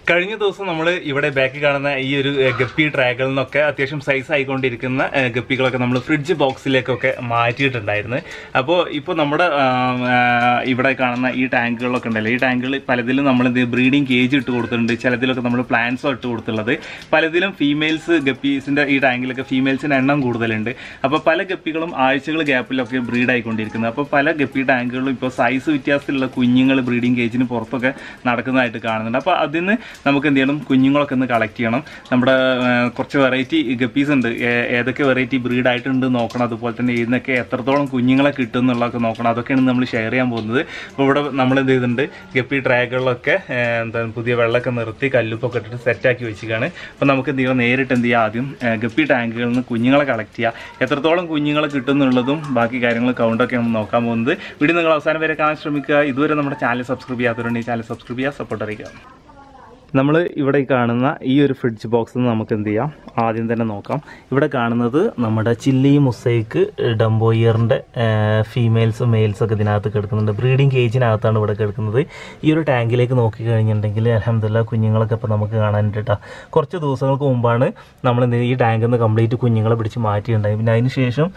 കഴിഞ്ഞ ദിവസം നമ്മൾ ഇവിടെ ബാക്കിൽ കാണുന്ന ഈ ഒരു ഗപ്പി ട്രാഗിൽ നിന്നൊക്കെ അത്യാവശ്യം സൈസ് ആയിക്കൊണ്ടിരിക്കുന്ന ഗപ്പികളൊക്കെ നമ്മൾ ഫ്രിഡ്ജ് ബോക്സിലേക്കൊക്കെ മാറ്റിയിട്ടുണ്ടായിരുന്നു. അപ്പോൾ ഇപ്പോൾ നമ്മുടെ ഇവിടെ കാണുന്ന ഈ ടാങ്കുകളൊക്കെ ഉണ്ടല്ലോ, ഈ ടാങ്കുകൾ പലതിലും നമ്മൾ ബ്രീഡിംഗ് കേജ് ഇട്ട് കൊടുത്തിട്ടുണ്ട്, ചിലതിലൊക്കെ നമ്മൾ പ്ലാന്റ്സോ ഇട്ട് കൊടുത്തുള്ളത്. പലതിലും ഫീമെയിൽസ് ഗപ്പീസിൻ്റെ ഈ ടാങ്കിലൊക്കെ ഫീമെയിൽസിൻ്റെ എണ്ണം കൂടുതലുണ്ട്. അപ്പോൾ പല ഗപ്പികളും ആഴ്ചകൾ ഗ്യാപ്പിലൊക്കെ ബ്രീഡ് ആയിക്കൊണ്ടിരിക്കുന്നത്. അപ്പോൾ പല ഗപ്പി ടാങ്കുകളിലും ഇപ്പോൾ സൈസ് വ്യത്യാസത്തിലുള്ള കുഞ്ഞുങ്ങൾ ബ്രീഡിംഗ് കേജിന് പുറത്തൊക്കെ നടക്കുന്നതായിട്ട് കാണുന്നുണ്ട്. അപ്പോൾ അതിന് നമുക്ക് എന്ത് ചെയ്യണം, കുഞ്ഞുങ്ങളൊക്കെ ഒന്ന് കളക്ട് ചെയ്യണം. നമ്മുടെ കുറച്ച് വെറൈറ്റി ഗപ്പീസ് ഉണ്ട്, ഏതൊക്കെ വെറൈറ്റി ബ്രീഡ് ആയിട്ടുണ്ട് നോക്കണം. അതുപോലെ തന്നെ ഇതിനൊക്കെ എത്രത്തോളം കുഞ്ഞുങ്ങളെ കിട്ടും എന്നുള്ളതൊക്കെ നോക്കണം. അതൊക്കെയാണ് നമ്മൾ ഷെയർ ചെയ്യാൻ പോകുന്നത്. അപ്പോൾ ഇവിടെ നമ്മൾ എന്ത് ചെയ്തിട്ടുണ്ട്, ഗപ്പി ട്രാഗുകളിലൊക്കെ എന്താണ് പുതിയ വെള്ളമൊക്കെ നിർത്തി കല്ലുപ്പൊക്കെ ഇട്ടിട്ട് സെറ്റാക്കി വെച്ചിരിക്കുകയാണ്. അപ്പോൾ നമുക്ക് എന്ത് ചെയ്യണം, നേരിട്ട് എന്ത് ചെയ്യുക, ആദ്യം ഗപ്പി ടാങ്കുകളിൽ നിന്ന് കുഞ്ഞുങ്ങളെ കളക്ട് ചെയ്യുക. എത്രത്തോളം കുഞ്ഞുങ്ങളെ കിട്ടും എന്നുള്ളതും ബാക്കി കാര്യങ്ങൾ കൗണ്ടൊക്കെ നമ്മൾ നോക്കാൻ പോകുന്നത്. വീഡിയോ നിങ്ങൾ അവസാനം വരെ കാണാൻ ശ്രമിക്കുക. ഇതുവരെ നമ്മുടെ ചാനൽ സബ്സ്ക്രൈബ് ചെയ്യാത്തവരുണ്ട് ഈ ചാനൽ സബ്സ്ക്രൈബ് ചെയ്യുക, സപ്പോർട്ട് അറിയിക്കുക. നമ്മൾ ഇവിടെ കാണുന്ന ഈ ഒരു ഫ്രിഡ്ജ് ബോക്സിൽ നിന്ന് നമുക്ക് എന്ത് ചെയ്യാം, ആദ്യം തന്നെ നോക്കാം. ഇവിടെ കാണുന്നത് നമ്മുടെ ചില്ലി മൊസൈക്ക് ഡംബോയിയറിൻ്റെ ഫീമെയിൽസും മെയിൽസൊക്കെ ഇതിനകത്ത് കിടക്കുന്നുണ്ട്. ബ്രീഡിംഗ് കേജിനകത്താണ് ഇവിടെ കിടക്കുന്നത്. ഈ ഒരു ടാങ്കിലേക്ക് നോക്കിക്കഴിഞ്ഞിട്ടുണ്ടെങ്കിൽ അൽഹംദുലില്ലാഹ് കുഞ്ഞുങ്ങളൊക്കെ ഇപ്പോൾ നമുക്ക് കാണാനുണ്ട് കേട്ടോ. കുറച്ച് ദിവസങ്ങൾക്ക് മുമ്പാണ് നമ്മൾ ഈ ടാങ്കിൽ നിന്ന് കംപ്ലീറ്റ് കുഞ്ഞുങ്ങളെ പിടിച്ച് മാറ്റിയിട്ടുണ്ടായി. പിന്നെ അതിന് ശേഷം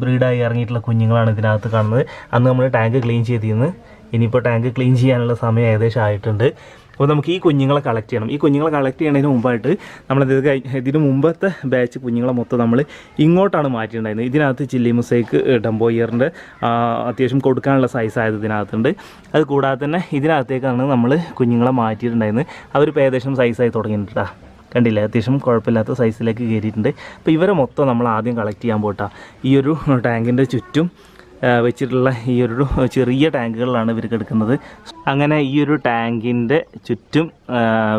ബ്രീഡായി ഇറങ്ങിയിട്ടുള്ള കുഞ്ഞുങ്ങളാണ് ഇതിനകത്ത് കാണുന്നത്. അന്ന് നമ്മൾ ടാങ്ക് ക്ലീൻ ചെയ്തിരുന്നു. ഇനിയിപ്പോൾ ടാങ്ക് ക്ലീൻ ചെയ്യാനുള്ള സമയം ഏകദേശം ആയിട്ടുണ്ട്. അപ്പോൾ നമുക്ക് ഈ കുഞ്ഞുങ്ങളെ കളക്ട് ചെയ്യണം. ഈ കുഞ്ഞുങ്ങളെ കളക്ട് ചെയ്യുന്നതിന് മുമ്പായിട്ട് നമ്മൾ ഇതിന് മുമ്പത്തെ ബാച്ച് കുഞ്ഞുങ്ങളെ മൊത്തം നമ്മൾ ഇങ്ങോട്ടാണ് മാറ്റിയിട്ടുണ്ടായിരുന്നത്. ഇതിനകത്ത് ചില്ലി മൊസൈക്ക് ഡംബോയിയറിൻ്റെ അത്യാവശ്യം കൊടുക്കാനുള്ള സൈസ് ആയത് ഇതിനകത്തുണ്ട്. അത് കൂടാതെ തന്നെ ഇതിനകത്തേക്കാണ് നമ്മൾ കുഞ്ഞുങ്ങളെ മാറ്റിയിട്ടുണ്ടായിരുന്നത്. അവരിപ്പോൾ ഏകദേശം സൈസായി തുടങ്ങിയിട്ടാ, കണ്ടില്ലേ, അത്യാവശ്യം കുഴപ്പമില്ലാത്ത സൈസിലേക്ക് കയറിയിട്ടുണ്ട്. അപ്പോൾ ഇവരെ മൊത്തം നമ്മൾ ആദ്യം കളക്ട് ചെയ്യാൻ പോട്ടാ. ഈ ഒരു ടാങ്കിൻ്റെ ചുറ്റും വെച്ചിട്ടുള്ള ഈ ഒരു ചെറിയ ടാങ്കുകളിലാണ് ഇവർക്ക് എടുക്കുന്നത്. അങ്ങനെ ഈ ഒരു ടാങ്കിൻ്റെ ചുറ്റും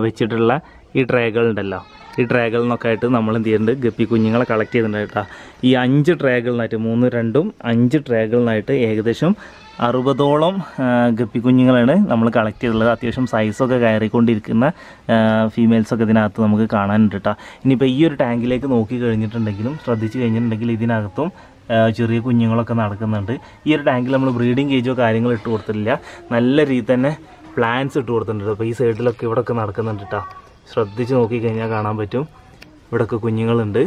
വെച്ചിട്ടുള്ള ഈ ട്രേകളുണ്ടല്ലോ, ഈ ട്രേകളിൽ നിന്നൊക്കെ ആയിട്ട് നമ്മൾ എന്ത് ചെയ്യുന്നുണ്ട്, ഗപ്പി കുഞ്ഞുങ്ങളെ കളക്ട് ചെയ്തിട്ടുണ്ട് കേട്ടോ. ഈ 5 ട്രേകളിനായിട്ട് 3, 2, 5 ട്രേകളിനായിട്ട് ഏകദേശം 60ഓളം ഗപ്പി കുഞ്ഞുങ്ങളാണ് നമ്മൾ കളക്ട് ചെയ്തിട്ടുള്ളത്. അത്യാവശ്യം സൈസൊക്കെ കയറിക്കൊണ്ടിരിക്കുന്ന ഫീമെയിൽസൊക്കെ ഇതിനകത്ത് നമുക്ക് കാണാനുണ്ട് കേട്ടോ. ഇനിയിപ്പോൾ ഈ ഒരു ടാങ്കിലേക്ക് നോക്കി കഴിഞ്ഞിട്ടുണ്ടെങ്കിലും ശ്രദ്ധിച്ച് കഴിഞ്ഞിട്ടുണ്ടെങ്കിൽ ഇതിനകത്തും ചെറിയ കുഞ്ഞുങ്ങളൊക്കെ നടക്കുന്നുണ്ട്. ഈ ഒരു ടാങ്കിൽ നമ്മൾ ബ്രീഡിംഗ് കേജോ കാര്യങ്ങളോ ഇട്ട് കൊടുത്തിട്ടില്ല, നല്ല രീതിയിൽ തന്നെ പ്ലാന്റ്സ് ഇട്ട് കൊടുത്തിട്ടുണ്ട്. അപ്പോൾ ഈ സൈഡിലൊക്കെ ഇവിടെയൊക്കെ നടക്കുന്നുണ്ട് കേട്ടോ. ശ്രദ്ധിച്ച് നോക്കിക്കഴിഞ്ഞാൽ കാണാൻ പറ്റും, ഇവിടെയൊക്കെ കുഞ്ഞുങ്ങളുണ്ട്.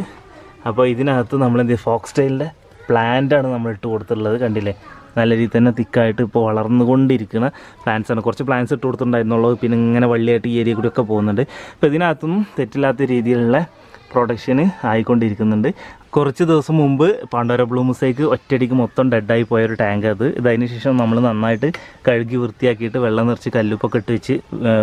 അപ്പോൾ ഇതിനകത്ത് നമ്മളെന്ത് ഫോക്സ് സ്റ്റൈലിൻ്റെ പ്ലാന്റാണ് നമ്മൾ ഇട്ട് കൊടുത്തിട്ടുള്ളത്. കണ്ടില്ലേ, നല്ല രീതിയിൽ തന്നെ തിക്കായിട്ട് ഇപ്പോൾ വളർന്നുകൊണ്ടിരിക്കുന്ന പ്ലാന്റ്സാണ്. കുറച്ച് പ്ലാന്റ്സ് ഇട്ട് കൊടുത്തിട്ടുണ്ടായിരുന്നുള്ളൂ, പിന്നെ ഇങ്ങനെ വള്ളിയായിട്ട് ഈ ഏരിയ കൂടിയൊക്കെ പോകുന്നുണ്ട്. അപ്പോൾ ഇതിനകത്തൊന്നും തെറ്റില്ലാത്ത രീതിയിലുള്ള പ്രൊഡക്ഷന് ആയിക്കൊണ്ടിരിക്കുന്നുണ്ട്. കുറച്ച് ദിവസം മുമ്പ് പാണ്ടോര ബ്ലൂ മൊസൈക്ക് ഒറ്റയടിക്ക് മൊത്തം ഡെഡായി പോയൊരു ടാങ്ക് അത്. ഇതിന് ശേഷം നമ്മൾ നന്നായിട്ട് കഴുകി വൃത്തിയാക്കിയിട്ട് വെള്ളം നിറച്ച് കല്ലുപ്പൊക്കെ ഇട്ട്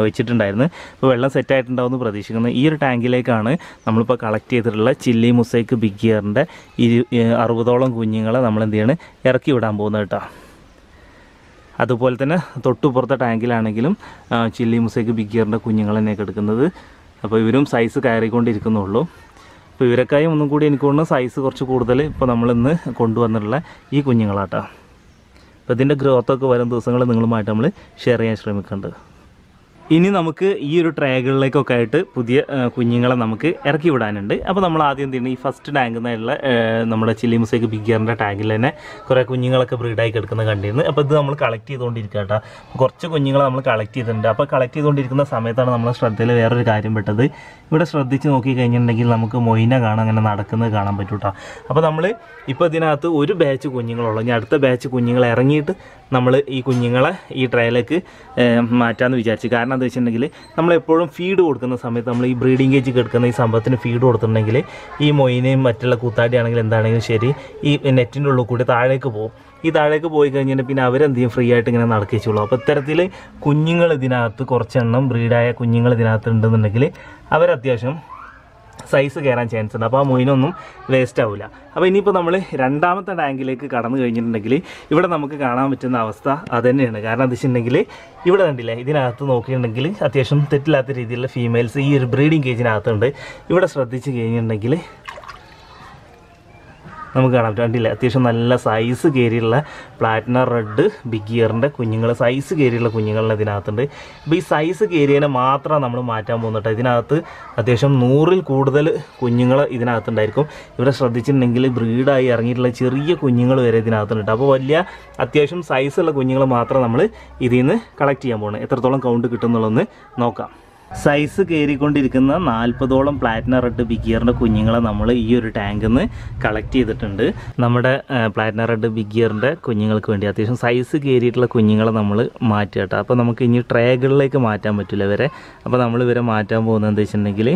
വെച്ചിട്ടുണ്ടായിരുന്നു. അപ്പോൾ വെള്ളം സെറ്റായിട്ടുണ്ടാവുമെന്ന് പ്രതീക്ഷിക്കുന്നത്. ഈ ഒരു ടാങ്കിലേക്കാണ് നമ്മളിപ്പോൾ കളക്ട് ചെയ്തിട്ടുള്ള ചില്ലി മൊസൈക്ക് ബിഗ് ഇയറിൻ്റെ 60ഓളം കുഞ്ഞുങ്ങളെ നമ്മൾ എന്ത് ചെയ്യണം, ഇറക്കി വിടാൻ പോകുന്നത് കേട്ടോ. അതുപോലെ തന്നെ തൊട്ടുപുറത്തെ ടാങ്കിലാണെങ്കിലും ചില്ലി മൊസൈക്ക് ബിഗ് ഇയറിൻ്റെ കുഞ്ഞുങ്ങൾ തന്നെയൊക്കെ എടുക്കുന്നത്. അപ്പോൾ ഇവരും സൈസ് കയറിക്കൊണ്ടിരിക്കുന്നുള്ളൂ. അപ്പോൾ ഇവരൊക്കെയും ഒന്നും കൂടി എനിക്ക് തോന്നുന്നു സൈസ് കുറച്ച് കൂടുതൽ ഇപ്പോൾ നമ്മളിന്ന് കൊണ്ടുവന്നിട്ടുള്ള ഈ കുഞ്ഞുങ്ങളാട്ടോ. അപ്പോൾ ഇതിൻ്റെ ഗ്രോത്തൊക്കെ വരും ദിവസങ്ങൾ നിങ്ങളുമായിട്ട് നമ്മൾ ഷെയർ ചെയ്യാൻ ശ്രമിക്കുന്നുണ്ട്. ഇനി നമുക്ക് ഈ ഒരു ട്രേകളിലേക്കൊക്കെ ആയിട്ട് പുതിയ കുഞ്ഞുങ്ങളെ നമുക്ക് ഇറക്കി വിടാനുണ്ട്. അപ്പോൾ നമ്മൾ ആദ്യം എന്ത് ചെയ്യണം, ഈ ഫസ്റ്റ് ടാങ്കിൽ നിന്നുള്ള നമ്മുടെ ചില്ലി മൊസൈക്ക് ബിഗ് ഇയറിൻ്റെ ടാങ്കിൽ തന്നെ കുറേ കുഞ്ഞുങ്ങളൊക്കെ ബ്രീഡായി കിടക്കുന്നത് കണ്ടിരുന്നു. അപ്പോൾ ഇത് നമ്മൾ കളക്ട് ചെയ്തുകൊണ്ടിരിക്കുക കേട്ടോ. കുറച്ച് കുഞ്ഞുങ്ങളെ നമ്മൾ കളക്ട് ചെയ്തിട്ടുണ്ട്. അപ്പോൾ കളക്ട് ചെയ്തുകൊണ്ടിരിക്കുന്ന സമയത്താണ് നമ്മളെ ശ്രദ്ധയിൽ വേറൊരു കാര്യം പെട്ടത്. ഇവിടെ ശ്രദ്ധിച്ച് നോക്കി കഴിഞ്ഞിട്ടുണ്ടെങ്കിൽ നമുക്ക് മൊയിന കാണാൻ, അങ്ങനെ നടക്കുന്നത് കാണാൻ പറ്റും കേട്ടോ. അപ്പോൾ നമ്മൾ ഇപ്പോൾ ഇതിനകത്ത് ഒരു ബാച്ച് കുഞ്ഞുങ്ങളുള്ളൂ. ഇനി അടുത്ത ബാച്ച് കുഞ്ഞുങ്ങൾ ഇറങ്ങിയിട്ട് നമ്മൾ ഈ കുഞ്ഞുങ്ങളെ ഈ ട്രേയിലേക്ക് മാറ്റാമെന്ന് വിചാരിച്ചു. കാരണം എന്താ വെച്ചിട്ടുണ്ടെങ്കിൽ നമ്മളെപ്പോഴും ഫീഡ് കൊടുക്കുന്ന സമയത്ത് നമ്മൾ ഈ ബ്രീഡിംഗ് കേജ് കിടക്കുന്ന ഈ സംഭവത്തിന് ഫീഡ് കൊടുത്തിട്ടുണ്ടെങ്കിൽ ഈ മൊയിനയും മറ്റുള്ള കൂത്താടിയാണെങ്കിലും എന്താണെങ്കിലും ശരി, ഈ നെറ്റിൻ്റെ ഉള്ളിൽ കൂടി താഴേക്ക് പോകും. ഈ താഴേക്ക് പോയി കഴിഞ്ഞാൽ പിന്നെ അവരെന്ത് ചെയ്യും, ഫ്രീ ആയിട്ട് ഇങ്ങനെ നടക്കിച്ചുള്ളൂ. അപ്പോൾ ഇത്തരത്തിൽ കുഞ്ഞുങ്ങൾ ഇതിനകത്ത് കുറച്ചെണ്ണം ബ്രീഡായ കുഞ്ഞുങ്ങൾ ഇതിനകത്ത് ഉണ്ടെന്നുണ്ടെങ്കിൽ അവരത്യാവശ്യം സൈസ് കയറാൻ ചാൻസ് ഉണ്ട്. അപ്പോൾ ആ മൊയിനൊന്നും വേസ്റ്റ് ആവില്ല. അപ്പോൾ ഇനിയിപ്പോൾ നമ്മൾ രണ്ടാമത്തെ ടാങ്കിലേക്ക് കടന്നു കഴിഞ്ഞിട്ടുണ്ടെങ്കിൽ ഇവിടെ നമുക്ക് കാണാൻ പറ്റുന്ന അവസ്ഥ അതുതന്നെയാണ്. കാരണം എന്താ വെച്ചിട്ടുണ്ടെങ്കിൽ ഇവിടെ കണ്ടില്ലേ, ഇതിനകത്ത് നോക്കിയിട്ടുണ്ടെങ്കിൽ അത്യാവശ്യം തെറ്റില്ലാത്ത രീതിയിലുള്ള ഫീമെയിൽസ് ഈ ഒരു ബ്രീഡിംഗ് കേജിനകത്തുണ്ട്. ഇവിടെ ശ്രദ്ധിച്ച് കഴിഞ്ഞിട്ടുണ്ടെങ്കിൽ നമുക്ക് കാണാൻ പറ്റും, കണ്ടില്ലേ, അത്യാവശ്യം നല്ല സൈസ് കയറിയുള്ള പ്ലാറ്റിനം റെഡ് ബിഗ് ഇയറിൻ്റെ കുഞ്ഞുങ്ങൾ, സൈസ് കയറിയുള്ള കുഞ്ഞുങ്ങളെ ഇതിനകത്തുണ്ട്. അപ്പോൾ ഈ സൈസ് കയറിയതിനെ മാത്രം നമ്മൾ മാറ്റാൻ പോകുന്നുണ്ട്. ഇതിനകത്ത് അത്യാവശ്യം 100ൽ കൂടുതൽ കുഞ്ഞുങ്ങൾ ഇതിനകത്തുണ്ടായിരിക്കും. ഇവിടെ ശ്രദ്ധിച്ചിട്ടുണ്ടെങ്കിൽ ബ്രീഡായി ഇറങ്ങിയിട്ടുള്ള ചെറിയ കുഞ്ഞുങ്ങൾ വരെ ഇതിനകത്തുണ്ട്. അപ്പോൾ വലിയ അത്യാവശ്യം സൈസുള്ള കുഞ്ഞുങ്ങൾ മാത്രം നമ്മൾ ഇതിൽ നിന്ന് കളക്ട് ചെയ്യാൻ പോകണം. എത്രത്തോളം കൗണ്ട് കിട്ടുന്നുള്ളതെന്ന് നോക്കാം. സൈസ് കയറിക്കൊണ്ടിരിക്കുന്ന 40ഓളം പ്ലാറ്റിന റെഡ് ബിഗ് ഇയറിൻ്റെ കുഞ്ഞുങ്ങളെ നമ്മൾ ഈ ഒരു ടാങ്കിൽ നിന്ന് കളക്ട് ചെയ്തിട്ടുണ്ട്. നമ്മുടെ പ്ലാറ്റിന റെഡ് ബിഗ് ഇയറിൻ്റെ കുഞ്ഞുങ്ങൾക്ക് വേണ്ടി അത്യാവശ്യം സൈസ് കയറിയിട്ടുള്ള കുഞ്ഞുങ്ങളെ നമ്മൾ മാറ്റുക കേട്ടോ. അപ്പോൾ നമുക്ക് ഇനി ട്രേകളിലേക്ക് മാറ്റാൻ പറ്റില്ല ഇവരെ. അപ്പോൾ നമ്മൾ ഇവരെ മാറ്റാൻ പോകുന്നത് എന്താ വെച്ചിട്ടുണ്ടെങ്കിൽ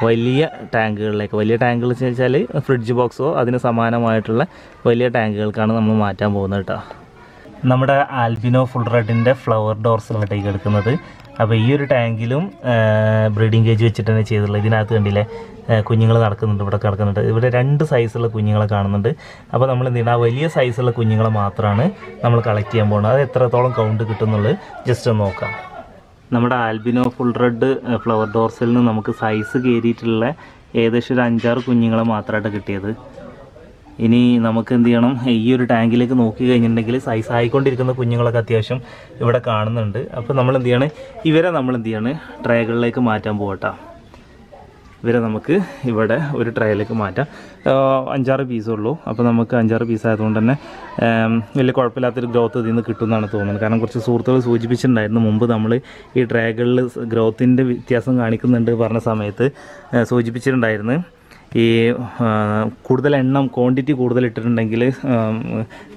വലിയ ടാങ്കുകളിലേക്ക്. വലിയ ടാങ്കുകൾ എന്ന് വെച്ചാൽ ഫ്രിഡ്ജ് ബോക്സോ അതിന് സമാനമായിട്ടുള്ള വലിയ ടാങ്കുകൾക്കാണ് നമ്മൾ മാറ്റാൻ പോകുന്നത് കേട്ടോ. നമ്മുടെ ആൽബിനോ ഫുൾ റെഡിൻ്റെ ഫ്ലവർ ഡോർസിലോട്ടേക്ക് എടുക്കുന്നത്. അപ്പോൾ ഈ ഒരു ടാങ്കിലും ബ്രീഡിംഗ് കേജ് വെച്ചിട്ടാണ് ചെയ്തിട്ടുള്ളത്. ഇതിനകത്ത് കണ്ടില്ലേ കുഞ്ഞുങ്ങൾ നടക്കുന്നുണ്ട്, ഇവിടെ കിടക്കുന്നുണ്ട്. ഇവിടെ 2 സൈസുള്ള കുഞ്ഞുങ്ങളെ കാണുന്നുണ്ട്. അപ്പോൾ നമ്മൾ എന്ത് ചെയ്യണം, ആ വലിയ സൈസുള്ള കുഞ്ഞുങ്ങളെ മാത്രമാണ് നമ്മൾ കളക്ട് ചെയ്യാൻ പോകുന്നത്. അത് എത്രത്തോളം കൗണ്ട് കിട്ടുന്നുള്ളത് ജസ്റ്റ് ഒന്ന് നോക്കാം. നമ്മുടെ ആൽബിനോ ഫുൾ റെഡ് ഫ്ലവർ ഡോർസിൽ നിന്ന് നമുക്ക് സൈസ് കയറിയിട്ടുള്ള ഏകദേശം ഒരു 5-6 കുഞ്ഞുങ്ങളെ മാത്രമായിട്ട് കിട്ടിയത്. ഇനി നമുക്ക് എന്ത് ചെയ്യണം, ഈ ഒരു ടാങ്കിലേക്ക് നോക്കി കഴിഞ്ഞിട്ടുണ്ടെങ്കിൽ സൈസ് ആയിക്കൊണ്ടിരിക്കുന്ന കുഞ്ഞുങ്ങളൊക്കെ അത്യാവശ്യം ഇവിടെ കാണുന്നുണ്ട്. അപ്പോൾ നമ്മൾ എന്ത് ചെയ്യണം, ഇവരെ നമ്മൾ എന്ത് ചെയ്യണം ട്രേകളിലേക്ക് മാറ്റാൻ പോകട്ടോ. ഇവരെ നമുക്ക് ഇവിടെ ഒരു ട്രേയിലേക്ക് മാറ്റാം. 5-6 പീസുള്ളൂ. അപ്പോൾ നമുക്ക് 5-6 പീസ് ആയതുകൊണ്ട് തന്നെ വലിയ കുഴപ്പമില്ലാത്തൊരു ഗ്രോത്ത് ഇതിൽ നിന്ന് കിട്ടുമെന്നാണ് തോന്നുന്നത്. കാരണം കുറച്ച് സുഹൃത്തുക്കൾ സൂചിപ്പിച്ചിട്ടുണ്ടായിരുന്നു മുമ്പ് നമ്മൾ ഈ ട്രേകളിൽ ഗ്രോത്തിൻ്റെ വ്യത്യാസം കാണിക്കുന്നുണ്ട് പറഞ്ഞ സമയത്ത് സൂചിപ്പിച്ചിട്ടുണ്ടായിരുന്നു. ഈ കൂടുതൽ എണ്ണം ക്വാണ്ടിറ്റി കൂടുതൽ ഇട്ടിട്ടുണ്ടെങ്കിൽ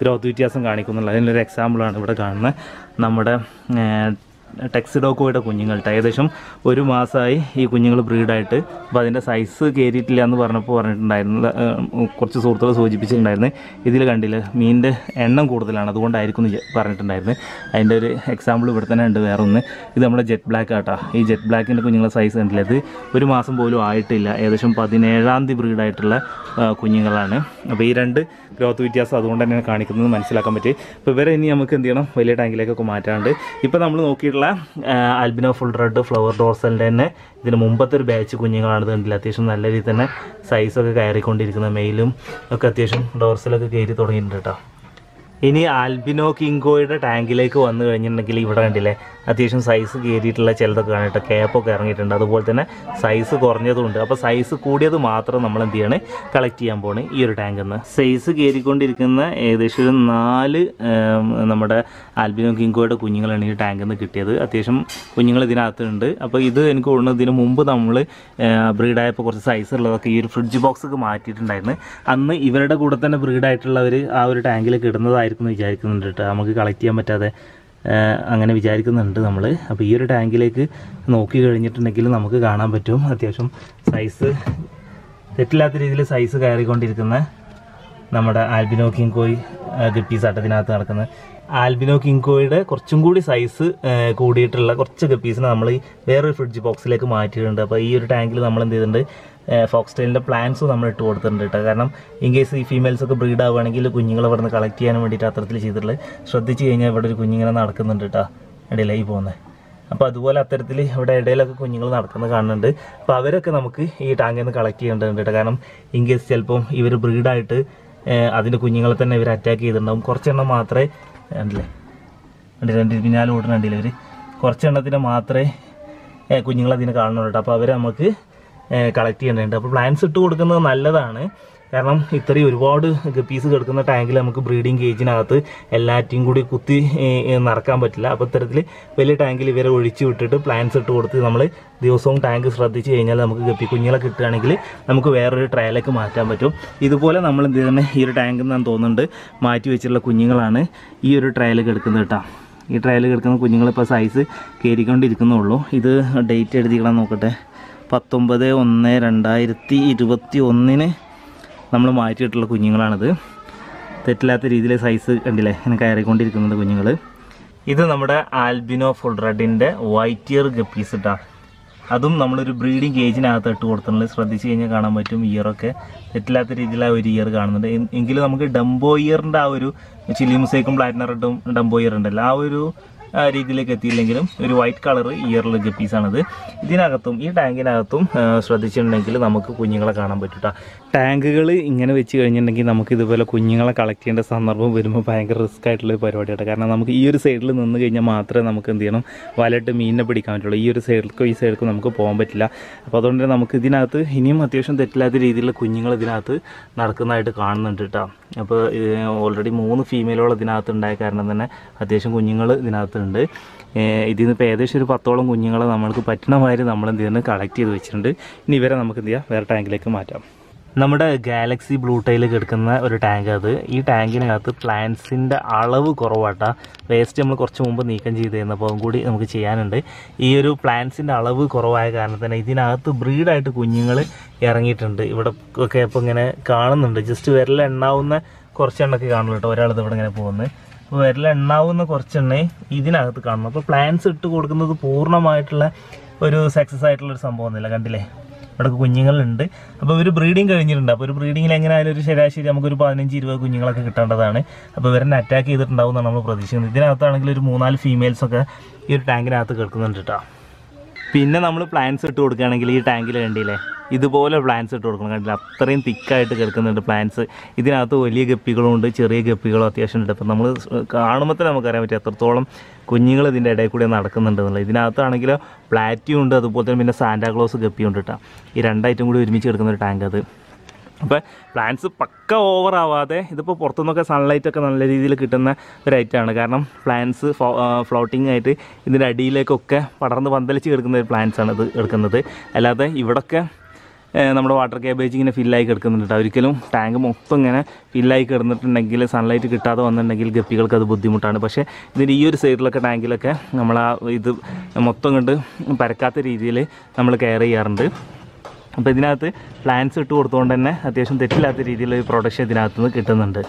ഗ്രോത്ത് വ്യത്യാസം കാണിക്കുന്നുള്ളൂ. അതിനൊരു എക്സാമ്പിളാണ് ഇവിടെ കാണുന്നത്. നമ്മുടെ ടെക്സിഡോക്കോയുടെ കുഞ്ഞുങ്ങൾ ഏകദേശം 1 മാസമായി ഈ കുഞ്ഞുങ്ങൾ ബ്രീഡായിട്ട്. അപ്പോൾ അതിൻ്റെ സൈസ് കയറിയിട്ടില്ല എന്ന് പറഞ്ഞിട്ടുണ്ടായിരുന്നു. കുറച്ച് സുഹൃത്തുക്കൾ സൂചിപ്പിച്ചിട്ടുണ്ടായിരുന്നു. ഇതിൽ കണ്ടില്ല മീനിൻ്റെ എണ്ണം കൂടുതലാണ്, അതുകൊണ്ടായിരിക്കും എന്ന് പറഞ്ഞിട്ടുണ്ടായിരുന്നു. അതിൻ്റെ ഒരു എക്സാമ്പിൾ ഇവിടെ തന്നെ ഉണ്ട്. വേറെ ഒന്ന്, ഇത് നമ്മുടെ ജെറ്റ് ബ്ലാക്ക് ആട്ടോ. ഈ ജെറ്റ് ബ്ലാക്കിൻ്റെ കുഞ്ഞുങ്ങളുടെ സൈസ് കണ്ടില്ല, ഇത് 1 മാസം പോലും ആയിട്ടില്ല. ഏകദേശം 17-ാം തീയതി ബ്രീഡായിട്ടുള്ള കുഞ്ഞുങ്ങളാണ്. അപ്പോൾ ഈ 2 ഗ്രോത്ത് വ്യത്യാസം അതുകൊണ്ട് തന്നെ കാണിക്കുന്നത് മനസ്സിലാക്കാൻ പറ്റി. അപ്പോൾ ഇവരെ ഇനി നമുക്ക് എന്ത് ചെയ്യണം, വലിയ ടാങ്കിലേക്കൊക്കെ മാറ്റാണ്ട്. ഇപ്പോൾ നമ്മൾ നോക്കിയിട്ടുള്ള ആൽബിനോ ഫുൾ റെഡ് ഫ്ലവർ ഡോർസലിൻ്റെ തന്നെ ഇതിന് മുമ്പത്തെ ഒരു ബാച്ച് കുഞ്ഞുങ്ങളാണ്. കണ്ടില്ല അത്യാവശ്യം നല്ല രീതിയിൽ തന്നെ സൈസൊക്കെ കയറിക്കൊണ്ടിരിക്കുന്ന മെയിലും ഒക്കെ അത്യാവശ്യം ഡോർസലൊക്കെ കയറി തുടങ്ങിയിട്ടുണ്ട് കേട്ടോ. ഇനി ആൽബിനോ കിങ്കോയുടെ ടാങ്കിലേക്ക് വന്നു കഴിഞ്ഞിട്ടുണ്ടെങ്കിൽ ഇവിടെ കണ്ടില്ലേ അത്യാവശ്യം സൈസ് കയറിയിട്ടുള്ള ചിലതൊക്കെ കാണിട്ട് ക്യാപ്പൊക്കെ ഇറങ്ങിയിട്ടുണ്ട്. അതുപോലെ തന്നെ സൈസ് കുറഞ്ഞതുണ്ട്. അപ്പോൾ സൈസ് കൂടിയത് മാത്രം നമ്മൾ എന്ത് ചെയ്യണം കളക്ട് ചെയ്യാൻ പോകണം ഈ ഒരു ടാങ്കിൽ നിന്ന്. സൈസ് കയറിക്കൊണ്ടിരിക്കുന്ന ഏകദേശം ഒരു 4 നമ്മുടെ ആൽബിനോ കിങ്കോയുടെ കുഞ്ഞുങ്ങളാണ് ഈ ടാങ്കിൽ നിന്ന് കിട്ടിയത്. അത്യാവശ്യം കുഞ്ഞുങ്ങൾ ഇതിനകത്തുണ്ട്. അപ്പോൾ ഇത് എനിക്ക് തോന്നുന്നത് ഇതിന് മുമ്പ് നമ്മൾ ബ്രീഡായപ്പോൾ കുറച്ച് സൈസ് ഉള്ളതൊക്കെ ഈ ഒരു ഫ്രിഡ്ജ് ബോക്സൊക്കെ മാറ്റിയിട്ടുണ്ടായിരുന്നു. അന്ന് ഇവരുടെ കൂടെ തന്നെ ബ്രീഡായിട്ടുള്ളവർ ആ ഒരു ടാങ്കിലേക്ക് ഇടുന്നതായിരുന്നു വിചാരിക്കുന്നുണ്ട് കേട്ടോ. നമുക്ക് കളക്ട് ചെയ്യാൻ പറ്റാതെ അങ്ങനെ വിചാരിക്കുന്നുണ്ട് നമ്മൾ. അപ്പോൾ ഈ ഒരു ടാങ്കിലേക്ക് നോക്കി കഴിഞ്ഞിട്ടുണ്ടെങ്കിൽ നമുക്ക് കാണാൻ പറ്റും അത്യാവശ്യം സൈസ് തെറ്റില്ലാത്ത രീതിയിൽ സൈസ് കയറിക്കൊണ്ടിരിക്കുന്ന നമ്മുടെ ആൽബിനോ കിങ്കോയ് ഗപ്പീസ് ആട്ടത്തിനകത്ത് നടക്കുന്നത്. ആൽബിനോ കിങ്കോയുടെ കുറച്ചും കൂടി സൈസ് കൂടിയിട്ടുള്ള കുറച്ച് ഗപ്പീസിനെ നമ്മൾ വേറൊരു ഫ്രിഡ്ജ് ബോക്സിലേക്ക് മാറ്റിയിട്ടുണ്ട്. അപ്പോൾ ഈ ഒരു ടാങ്കിൽ നമ്മൾ എന്ത് ചെയ്തിട്ടുണ്ട്, ഫോക്സ്റ്റൈലിൻ്റെ പ്ലാൻസ് നമ്മൾ ഇട്ട് കൊടുത്തിട്ടുണ്ട് കേട്ടോ. കാരണം ഇൻ കേസ് ഈ ഫീമെയിൽസൊക്കെ ബ്രീഡ് ആവുകയാണെങ്കിൽ കുഞ്ഞുങ്ങളെ ഇവിടെ നിന്ന് കളക്ട് ചെയ്യാൻ വേണ്ടിയിട്ട് അത്തരത്തിൽ ചെയ്തിട്ടുള്ളത്. ശ്രദ്ധിച്ച് കഴിഞ്ഞാൽ ഇവിടെ ഒരു കുഞ്ഞിങ്ങനെ നടക്കുന്നുണ്ട് കേട്ടോ, ഇടയിലായി പോകുന്നത്. അപ്പോൾ അതുപോലെ അത്തരത്തിൽ ഇവിടെ ഇടയിലൊക്കെ കുഞ്ഞുങ്ങൾ നടക്കുന്നത് കാണുന്നുണ്ട്. അപ്പോൾ അവരൊക്കെ നമുക്ക് ഈ ടാങ്കിൽ നിന്ന് കളക്ട് ചെയ്യേണ്ടതുണ്ട് കേട്ടോ. കാരണം ഇൻ കേസ് ചിലപ്പം ഇവർ ബ്രീഡായിട്ട് അതിൻ്റെ കുഞ്ഞുങ്ങളെ തന്നെ ഇവർ അറ്റാക്ക് ചെയ്തിട്ടുണ്ടാകും. കുറച്ചെണ്ണം മാത്രമേ കണ്ടില്ലേ പിന്നാലെ ഓടുന്നുണ്ടല്ലേ ഇവർ, കുറച്ചെണ്ണത്തിന് മാത്രമേ കുഞ്ഞുങ്ങളതിനെ കാണുന്നുള്ളൂ കേട്ടോ. അപ്പോൾ അവരെ നമുക്ക് കളക്ട് ചെയ്യേണ്ടതുണ്ട്. അപ്പോൾ പ്ലാൻസ് ഇട്ട് കൊടുക്കുന്നത് നല്ലതാണ്. കാരണം ഇത്രയും ഒരുപാട് ഗപ്പീസ് കിടക്കുന്ന ടാങ്കിൽ നമുക്ക് ബ്രീഡിങ് കേജിനകത്ത് എല്ലാറ്റിയും കൂടി കുത്തി നടക്കാൻ പറ്റില്ല. അപ്പോൾ ഇത്തരത്തിൽ വലിയ ടാങ്കിൽ ഇവരെ ഒഴിച്ച് വിട്ടിട്ട് പ്ലാൻസ് ഇട്ട് കൊടുത്ത് നമ്മൾ ദിവസവും ടാങ്ക് ശ്രദ്ധിച്ച് കഴിഞ്ഞാൽ നമുക്ക് ഗപ്പി കുഞ്ഞുങ്ങളെ കിട്ടുകയാണെങ്കിൽ നമുക്ക് വേറൊരു ട്രയലേക്ക് മാറ്റാൻ പറ്റും. ഇതുപോലെ നമ്മൾ എന്ത് ചെയ്യുന്നത്, ഈ ഒരു ടാങ്കിൽ നിന്ന് തോന്നുന്നുണ്ട് മാറ്റി വെച്ചിട്ടുള്ള കുഞ്ഞുങ്ങളാണ് ഈ ഒരു ട്രയൽ കിടക്കുന്നത് കേട്ടോ. ഈ ട്രയൽ കിടക്കുന്ന കുഞ്ഞുങ്ങൾ ഇപ്പോൾ സൈസ് കയറിക്കൊണ്ടിരിക്കുന്നുള്ളൂ. ഇത് ഡേറ്റ് എഴുതിക്കണം നോക്കട്ടെ, 19/1/2021 നമ്മൾ മാറ്റിയിട്ടുള്ള കുഞ്ഞുങ്ങളാണിത്. തെറ്റില്ലാത്ത രീതിയിൽ സൈസ് കണ്ടില്ലേ ഇങ്ങനെ കയറിക്കൊണ്ടിരിക്കുന്നത് കുഞ്ഞുങ്ങൾ. ഇത് നമ്മുടെ ആൽബിനോ ഫുൾ റെഡിൻ്റെ വൈറ്റ് ഇയർ ഗപ്പീസ് ഇട്ടാണ്. അതും നമ്മളൊരു ബ്രീഡിങ് കേജിനകത്ത് ഇട്ട് കൊടുത്തിട്ടുണ്ട്. ശ്രദ്ധിച്ച് കഴിഞ്ഞാൽ കാണാൻ പറ്റും ഇയറൊക്കെ തെറ്റില്ലാത്ത രീതിയിൽ ആ ഒരു ഇയർ കാണുന്നുണ്ട്. എങ്കിലും നമുക്ക് ഡംബോ ഇയറിൻ്റെ ആ ഒരു ചില്ലി മുസൈക്കും പ്ലാറ്റിന റെഡും ഡംബോ ഇയർ ഉണ്ടല്ലോ ആ ഒരു രീതിയിലേക്ക് എത്തിയില്ലെങ്കിലും ഒരു വൈറ്റ് കളർ ഇയറിലെ ഗപ്പീസാണിത്. ഇതിനകത്തും ഈ ടാങ്കിനകത്തും ശ്രദ്ധിച്ചിട്ടുണ്ടെങ്കിൽ നമുക്ക് കുഞ്ഞുങ്ങളെ കാണാൻ പറ്റൂട്ടോ. ടാങ്കുകൾ ഇങ്ങനെ വെച്ച് കഴിഞ്ഞിട്ടുണ്ടെങ്കിൽ നമുക്ക് ഇതുപോലെ കുഞ്ഞുങ്ങളെ കളക്ട് ചെയ്യേണ്ട സന്ദർഭം വരുമ്പോൾ ഭയങ്കര റിസ്ക് ആയിട്ടുള്ള പരിപാടിയാണ്. കാരണം നമുക്ക് ഈ ഒരു സൈഡിൽ നിന്ന് കഴിഞ്ഞാൽ മാത്രമേ നമുക്ക് എന്ത് ചെയ്യണം വലയിട്ട് മീനിനെ പിടിക്കാൻ പറ്റുള്ളൂ. ഈ ഒരു സൈഡിലേക്കോ ഈ സൈഡിലേക്കോ നമുക്ക് പോകാൻ പറ്റില്ല. അപ്പോൾ അതുകൊണ്ട് നമുക്ക് ഇതിനകത്ത് ഇനിയും അത്യാവശ്യം തെറ്റില്ലാത്ത രീതിയിലുള്ള കുഞ്ഞുങ്ങൾ ഇതിനകത്ത് നടക്കുന്നതായിട്ട് കാണുന്നുണ്ട് കേട്ടോ. അപ്പോൾ ഓൾറെഡി 3 ഫീമെയിലുകൾ ഇതിനകത്ത് ഉണ്ടായ കാരണം തന്നെ അത്യാവശ്യം കുഞ്ഞുങ്ങൾ ഇതിനകത്തുണ്ട്. ഇതിൽ നിന്ന് ഇപ്പോൾ ഏകദേശം ഒരു 10ഓളം കുഞ്ഞുങ്ങളെ നമ്മൾക്ക് പറ്റുന്ന മാതിരി നമ്മളെന്ത് ചെയ്യുന്നത് കളക്ട് ചെയ്ത് വെച്ചിട്ടുണ്ട്. ഇനി ഇവരെ നമുക്ക് എന്ത് ചെയ്യാം വേറെ ടാങ്കിലേക്ക് മാറ്റാം. നമ്മുടെ ഗാലക്സി ബ്ലൂ ടൈൽ കിടക്കുന്ന ഒരു ടാങ്ക് അത്. ഈ ടാങ്കിനകത്ത് പ്ലാന്റ്സിൻ്റെ അളവ് കുറവാട്ടാ. വേസ്റ്റ് നമ്മൾ കുറച്ച് മുമ്പ് നീക്കം ചെയ്ത് തന്നപ്പോൾ അതും കൂടി നമുക്ക് ചെയ്യാനുണ്ട്. ഈ ഒരു പ്ലാന്റ്സിൻ്റെ അളവ് കുറവായ കാരണം തന്നെ ഇതിനകത്ത് ബ്രീഡായിട്ട് കുഞ്ഞുങ്ങൾ ഇറങ്ങിയിട്ടുണ്ട്. ഇവിടെ ഒക്കെ ഇപ്പോൾ ഇങ്ങനെ കാണുന്നുണ്ട്. ജസ്റ്റ് വിരലെണ്ണാവുന്ന കുറച്ചെണ്ണൊക്കെ കാണുള്ളൂ കേട്ടോ. ഒരാളിത് ഇവിടെ ഇങ്ങനെ പോകുന്നത്. അപ്പോൾ വിരലെണ്ണാവുന്ന കുറച്ചെണ്ണേ ഇതിനകത്ത് കാണുന്നു. അപ്പോൾ പ്ലാന്റ്സ് ഇട്ട് കൊടുക്കുന്നത് പൂർണ്ണമായിട്ടുള്ള ഒരു സക്സസ് ആയിട്ടുള്ളൊരു സംഭവമൊന്നുമില്ല. കണ്ടില്ലേ, ഇവിടെ കുഞ്ഞുങ്ങളുണ്ട്. അപ്പോൾ ഒരു ബ്രീഡിങ് കഴിഞ്ഞിട്ടുണ്ട്. അപ്പോൾ ഒരു ബ്രീഡിങ്ങിൽ എങ്ങനെയായാലും ഒരു ശരാശരി നമുക്കൊരു 15-20 കുഞ്ഞുങ്ങളൊക്കെ കിട്ടേണ്ടതാണ്. അപ്പോൾ ഇവരെ അറ്റാക്ക് ചെയ്തിട്ടുണ്ടാവും എന്നാണ് നമ്മൾ പ്രതീക്ഷിക്കുന്നത്. ഇതിനകത്താണെങ്കിൽ ഒരു 3-4 ഫീമെയിൽസൊക്കെ ഈ ഒരു ടാങ്കിനകത്ത് കിടക്കുന്നുണ്ട് കേട്ടോ. പിന്നെ നമ്മൾ പ്ലാന്റ്സ് ഇട്ട് കൊടുക്കുകയാണെങ്കിൽ ഈ ടാങ്കിൽ കണ്ടില്ലേ ഇതുപോലെ പ്ലാന്റ്സ് ഇട്ട് കൊടുക്കണം. കണ്ടില്ല, അത്രയും തിക്കായിട്ട് കിടക്കുന്നുണ്ട് പ്ലാന്റ്സ്. ഇതിനകത്ത് വലിയ ഗപ്പികളും ഉണ്ട്, ചെറിയ ഗപ്പികളും അത്യാവശ്യം ഉണ്ട്. അപ്പം നമ്മൾ കാണുമ്പോൾ തന്നെ നമുക്കറിയാൻ പറ്റും എത്രത്തോളം കുഞ്ഞുങ്ങൾ ഇതിൻ്റെ ഇടയിൽ കൂടി നടക്കുന്നുണ്ട് എന്നുള്ളത്. ഇതിനകത്താണെങ്കിൽ പ്ലാറ്റിയും ഉണ്ട്, അതുപോലെ തന്നെ പിന്നെ സാന്റാക്ലോസ് ഗപ്പിയും ഉണ്ട് കേട്ടോ. ഈ 2 ഐറ്റം കൂടി ഒരുമിച്ച് കിടക്കുന്ന ഒരു ടാങ്ക് അത്. അപ്പോൾ പ്ലാന്റ്സ് പക്ക ഓവർ ആവാതെ ഇതിപ്പോൾ പുറത്തുനിന്നൊക്കെ സൺലൈറ്റൊക്കെ നല്ല രീതിയിൽ കിട്ടുന്ന ഒരു ഐറ്റമാണ്. കാരണം പ്ലാന്റ്സ് ഫ്ലോട്ടിങ് ആയിട്ട് ഇതിൻ്റെ അടിയിലേക്കൊക്കെ പടർന്ന് പന്തലിച്ച് കിടക്കുന്ന ഒരു പ്ലാന്റ്സാണ് ഇത് എടുക്കുന്നത്. അല്ലാതെ ഇവിടൊക്കെ നമ്മുടെ വാട്ടർ ക്യാബേജ് ഇങ്ങനെ ഫില്ലായി കിടക്കുന്നുണ്ട്. ഒരിക്കലും ടാങ്ക് മൊത്തം ഇങ്ങനെ ഫില്ലായി കിടന്നിട്ടുണ്ടെങ്കിൽ സൺലൈറ്റ് കിട്ടാതെ വന്നിട്ടുണ്ടെങ്കിൽ ഗപ്പികൾക്ക് അത് ബുദ്ധിമുട്ടാണ്. പക്ഷേ ഇതിൻ്റെ ഈ ഒരു സൈഡിലൊക്കെ ടാങ്കിലൊക്കെ നമ്മൾ ആ ഇത് മൊത്തം കണ്ട് പരക്കാത്ത രീതിയിൽ നമ്മൾ കെയർ ചെയ്യാറുണ്ട്. അപ്പോൾ ഇതിനകത്ത് പ്ലാന്റ്സ് ഇട്ട് കൊടുത്തുകൊണ്ട് തന്നെ അത്യാവശ്യം തെറ്റില്ലാത്ത രീതിയിലുള്ള പ്രൊഡക്ഷൻ ഇതിനകത്ത് നിന്ന് കിട്ടുന്നുണ്ട്.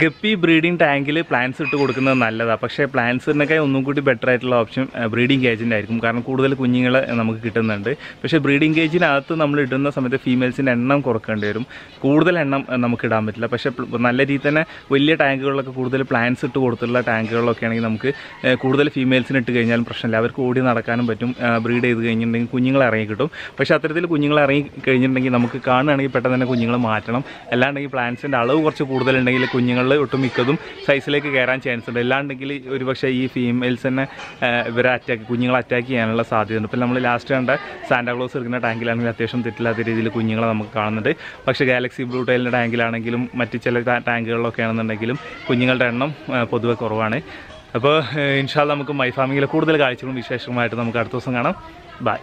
ഗപ്പി ബ്രീഡിംഗ് ടാങ്കിൽ പ്ലാന്റ്സ് ഇട്ട് കൊടുക്കുന്നത് നല്ലതാണ്. പക്ഷേ പ്ലാന്റ്സിനൊക്കെ ഒന്നും കൂടി ബെറ്റർ ആയിട്ടുള്ള ഓപ്ഷൻ ബ്രീഡിംഗ് കേജിൻ്റെ ആയിരിക്കും. കാരണം കൂടുതൽ കുഞ്ഞുങ്ങളെ നമുക്ക് കിട്ടുന്നുണ്ട്. പക്ഷേ ബ്രീഡിംഗ് കേജിനകത്ത് നമ്മൾ ഇടുന്ന സമയത്ത് ഫീമെയിൽസിൻ്റെ എണ്ണം കുറക്കേണ്ടി വരും. കൂടുതൽ എണ്ണം നമുക്ക് ഇടാൻ പറ്റില്ല. പക്ഷേ നല്ല രീതിയിൽ തന്നെ വലിയ ടാങ്കുകളിലൊക്കെ കൂടുതൽ പ്ലാന്റ്സ് ഇട്ട് കൊടുത്തുള്ള ടാങ്കുകളിലൊക്കെ ആണെങ്കിൽ നമുക്ക് കൂടുതൽ ഫീമെയിൽസിന് ഇട്ട് കഴിഞ്ഞാലും പ്രശ്നമില്ല. അവർക്ക് ഓടി നടക്കാനും പറ്റും. ബ്രീഡ് ചെയ്ത് കഴിഞ്ഞിട്ടുണ്ടെങ്കിൽ കുഞ്ഞുങ്ങൾ ഇറങ്ങി കിട്ടും. പക്ഷേ അത്തരത്തിൽ കുഞ്ഞുങ്ങൾ ഇറങ്ങി കഴിഞ്ഞിട്ടുണ്ടെങ്കിൽ നമുക്ക് കാണുകയാണെങ്കിൽ പെട്ടെന്ന് തന്നെ കുഞ്ഞുങ്ങൾ മാറ്റണം. അല്ലാണ്ടെങ്കിൽ പ്ലാന്റ്സിൻ്റെ അളവ് കുറച്ച് കൂടുതലുണ്ടെങ്കിൽ കുഞ്ഞുങ്ങൾ ഒട്ടുമിക്കതും സൈസിലേക്ക് കയറാൻ ചാൻസ് ഉണ്ട്. അല്ലാണ്ടെങ്കിൽ ഒരുപക്ഷെ ഈ ഫീമെയിൽസ് തന്നെ ഇവരെ കുഞ്ഞുങ്ങളെ അറ്റാക്ക് ചെയ്യാനുള്ള സാധ്യതയുണ്ട്. ഇപ്പോൾ നമ്മൾ ലാസ്റ്റ് കണ്ട സാന്റാക്ലോസ് എടുക്കുന്ന ടാങ്കിലാണെങ്കിൽ അത്യാവശ്യം തെറ്റില്ലാത്ത രീതിയിൽ കുഞ്ഞുങ്ങളെ നമുക്ക് കാണുന്നുണ്ട്. പക്ഷേ ഗാലക്സി ബ്ലൂ ടൈലിൻ്റെ ടാങ്കിലാണെങ്കിലും മറ്റ് ചില ടാങ്കുകളിലൊക്കെ ആണെന്നുണ്ടെങ്കിലും കുഞ്ഞുങ്ങളുടെ എണ്ണം പൊതുവെ കുറവാണ്. അപ്പോൾ ഇൻഷാ അല്ലാഹ് നമുക്ക് മൈ ഫാമിങ്ങിലെ കൂടുതൽ കാഴ്ചകളും വിശേഷങ്ങളുമായിട്ട് നമുക്ക് അടുത്ത ദിവസം കാണാം. ബൈ.